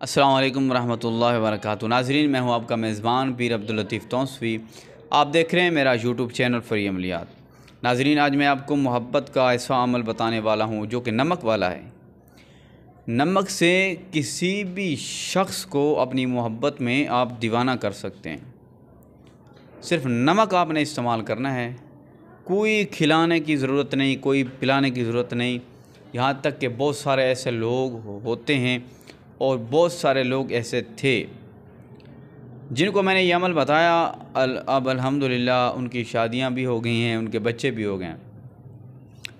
अस्सलाम वालेकुम रहमतुल्लाहि व बरकातुहू। नाज़रीन, मैं हूं आपका मेज़बान पीर अब्दुल लतीफ़ तौसफ़ी। आप देख रहे हैं मेरा यूट्यूब चैनल फ़री अमलियात। नाज़रीन, आज मैं आपको मोहब्बत का ऐसा अमल बताने वाला हूं जो कि नमक वाला है। नमक से किसी भी शख्स को अपनी मोहब्बत में आप दीवाना कर सकते हैं। सिर्फ़ नमक आपने इस्तेमाल करना है, कोई खिलाने की ज़रूरत नहीं, कोई पिलाने की ज़रूरत नहीं। यहाँ तक कि बहुत सारे ऐसे लोग होते हैं और बहुत सारे लोग ऐसे थे जिनको मैंने ये अमल बताया। अब अल्हम्दुलिल्लाह उनकी शादियां भी हो गई हैं, उनके बच्चे भी हो गए हैं।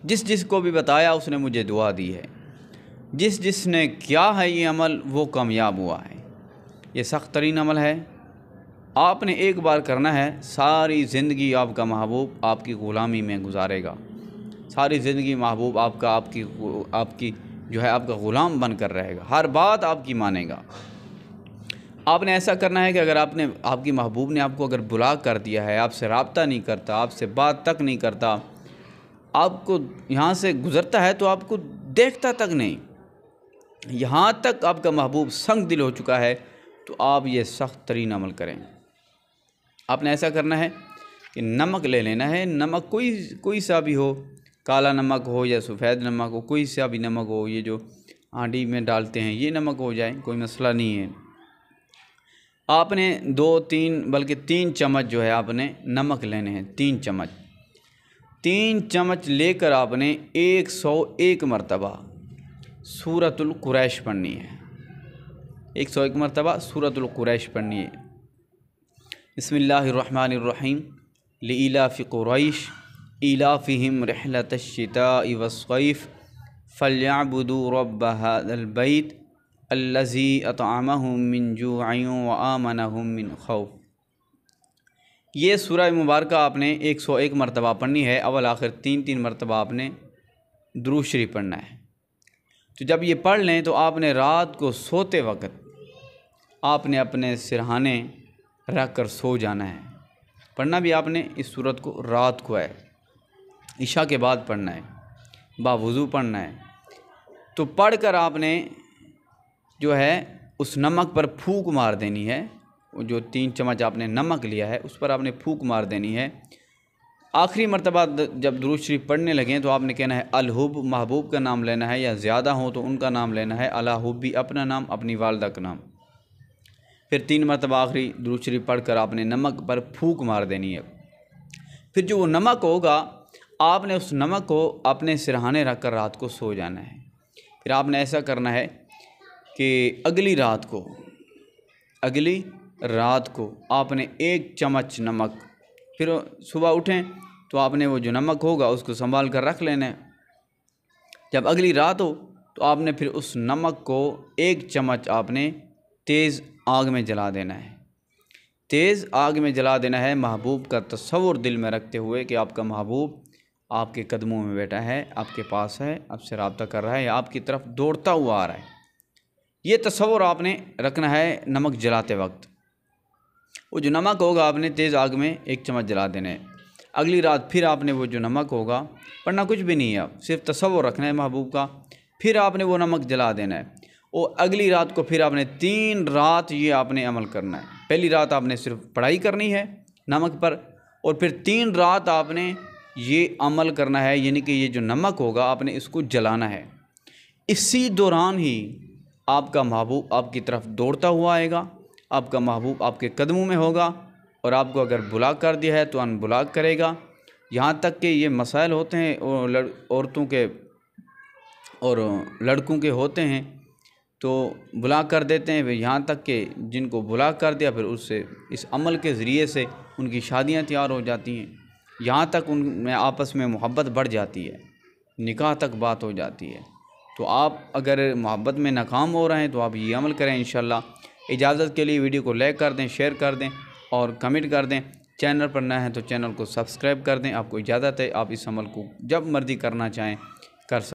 जिसको भी बताया उसने मुझे दुआ दी है। जिसने किया है ये अमल वो कामयाब हुआ है। ये सख्त तरीन अमल है, आपने एक बार करना है, सारी ज़िंदगी आपका महबूब आपकी ग़ुलामी में गुजारेगा। सारी ज़िंदगी महबूब आपकी जो है आपका ग़ुलाम बनकर रहेगा, हर बात आपकी मानेगा। आपने ऐसा करना है कि अगर आपकी महबूब ने आपको अगर ब्लॉक कर दिया है, आपसे रब्ता नहीं करता, आपसे बात तक नहीं करता, आपको यहाँ से गुज़रता है तो आपको देखता तक नहीं, यहाँ तक आपका महबूब संग दिल हो चुका है, तो आप ये सख्त तरीन अमल करें। आपने ऐसा करना है कि नमक ले लेना है। नमक कोई सा भी हो, काला नमक हो या सफ़ेद नमक हो, कोई सा भी नमक हो, ये जो हांडी में डालते हैं ये नमक हो जाए, कोई मसला नहीं है। आपने 2-3 बल्कि 3 चम्मच जो है आपने नमक लेने हैं। 3 चम्मच लेकर आपने 101 मरतबा सूरतुल कुरैश पढ़नी है। 101 मरतबा सूरतुल कुरैश पढ़नी है। बिस्मिल्लाहिर्रहमानिर्रहीम। लिइलाफ़ि कुरैश इलाफ़िहिम रिहलतश्शिताइ वस्सैफ़ फ़ल्यअबुदू रब्ब हाज़ल बैत अल्लज़ी अतअमहुम मिन जूअइन व आमनहुम मिन खौफ। ये सूरह मुबारक आपने 101 मरतबा पढ़नी है। अव्वल आखिर 3-3 मरतबा आपने दुरूद शरीफ पढ़ना है। तो जब ये पढ़ लें तो आपने रात को सोते वक़्त आपने अपने सिरहाने रख कर सो जाना है। पढ़ना भी आपने इस सूरत को रात को है, इशा के बाद पढ़ना है, बावुज़ू पढ़ना है। तो पढ़कर आपने जो है उस नमक पर फूंक मार देनी है। जो 3 चम्मच आपने नमक लिया है उस पर आपने फूंक मार देनी है। आखिरी मरतबा जब दुरूद शरीफ पढ़ने लगें तो आपने कहना है अल हुब, महबूब का नाम लेना है, या ज़्यादा हो तो उनका नाम लेना है, अला हुब्बी अपना नाम, अपनी वालदा का नाम। फिर 3 मरतबा आखिरी दुरूद शरीफ पढ़कर आपने नमक पर फूंक मार देनी है। फिर जो वो नमक होगा आपने उस नमक को अपने सिरहाने रख कर रात को सो जाना है। फिर आपने ऐसा करना है कि अगली रात को आपने 1 चम्मच नमक, फिर सुबह उठें तो आपने वो जो नमक होगा उसको संभाल कर रख लेना है। जब अगली रात हो तो आपने फिर उस नमक को 1 चम्मच आपने तेज़ आग में जला देना है। तेज़ आग में जला देना है, महबूब का तस्वुर दिल में रखते हुए कि आपका महबूब आपके कदमों में बैठा है, आपके पास है, आपसे रब्ता कर रहा है या आपकी तरफ दौड़ता हुआ आ रहा है। ये तस्वुर आपने रखना है नमक जलाते वक्त। वो जो नमक होगा आपने तेज़ आग में 1 चम्मच जला देना है। अगली रात फिर आपने वो जो नमक होगा, पढ़ना कुछ भी नहीं है, आप सिर्फ तस्वुर रखना है महबूब का, फिर आपने वो नमक जला देना है। और अगली रात को फिर आपने 3 रात ये आपने अमल करना है। पहली रात आपने सिर्फ पढ़ाई करनी है नमक पर, और फिर 3 रात आपने ये अमल करना है, यानी कि ये जो नमक होगा आपने इसको जलाना है। इसी दौरान ही आपका महबूब आपकी तरफ दौड़ता हुआ आएगा, आपका महबूब आपके कदमों में होगा, और आपको अगर ब्लॉक कर दिया है तो अनब्लॉक करेगा। यहाँ तक कि ये मसाइल होते हैं और औरतों के और लड़कों के होते हैं तो ब्लॉक कर देते हैं। यहाँ तक कि जिनको ब्लॉक कर दिया फिर उससे इस अमल के ज़रिए से उनकी शादियाँ तैयार हो जाती हैं। यहाँ तक उनमें आपस में मोहब्बत बढ़ जाती है, निकाह तक बात हो जाती है। तो आप अगर मोहब्बत में नाकाम हो रहे हैं तो आप ये अमल करें इंशाल्लाह। इजाज़त के लिए वीडियो को लाइक कर दें, शेयर कर दें और कमेंट कर दें। चैनल पर नए हैं तो चैनल को सब्सक्राइब कर दें। आपको इजाज़त है, आप इस अमल को जब मर्ज़ी करना चाहें कर सकते हैं।